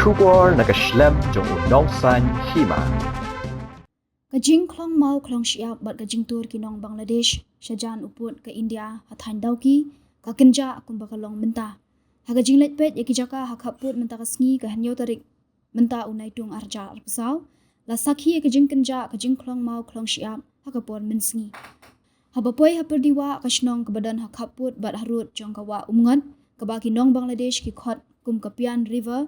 Shubor nakaslem jong unongsan hima. Kajing klong mau klong siap bat kajing tur kinong Bangladesh syajan uput ke India hathan dauki ka kenja akum bakalong menta ha kajing letpet yaki jaka hakaput menta kasngi ka hanyo tarik menta unai tung arja arpsau la sakhi kajing kenja kajing klong mau klong siap hakapon mensngi habapoi haperdiwa kasnong ke badan hakaput bat harut jong kawa umngat ka ba kinong Bangladesh ki khot kum kapian river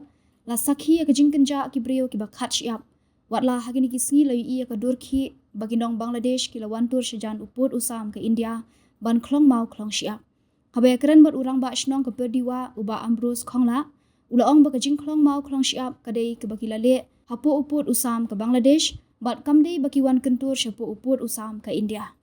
la sakhi kajing kenja ki brio ki bakhat siap watlah hagini kisngi layu iya ka durki baginong Bangladesh ki lawantur syajan uput usam ke India ban klong mau klong siap habaya keren bat urang ba shnong ke perdiwa uba ambrus khongla ulaong ba kajing klong mau klong siap kadai ke bakilale hapo uput usam ke Bangladesh bat kamdei bakiwan kentur syapo uput usam ke India.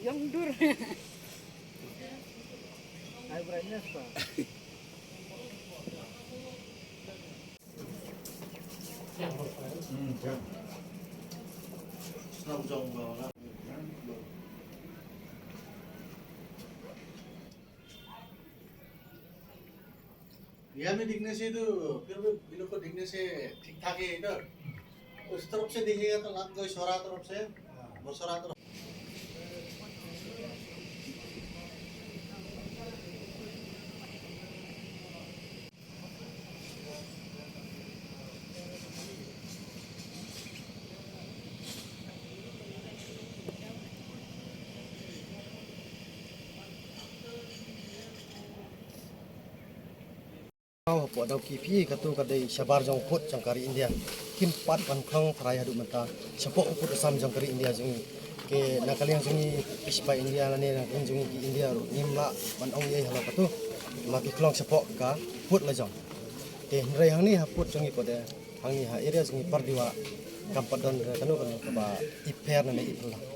Yang dur. High brightness pa. यह में दिखने से तो फिर भी इन लोग को दिखने से ठीक ठाक है इधर उस तरफ से दिखेगा तो लाभ कोई सोरा तरफ से बसरा तरफ po daw kipi katu kadai sabar jong put jong kari India kim pat pan khong thrai hadu mata sapo uput sam jong kari India jong ke nakaliang jong ispa India lane nakaliang jong India ru nimla pan ong ye hala katu maki klong sapo ka put la jong ke nrai hang ni ha put jong ko de hang ni ha area jong pardiwa kampadon kanu kan ka ba iper na ne ipla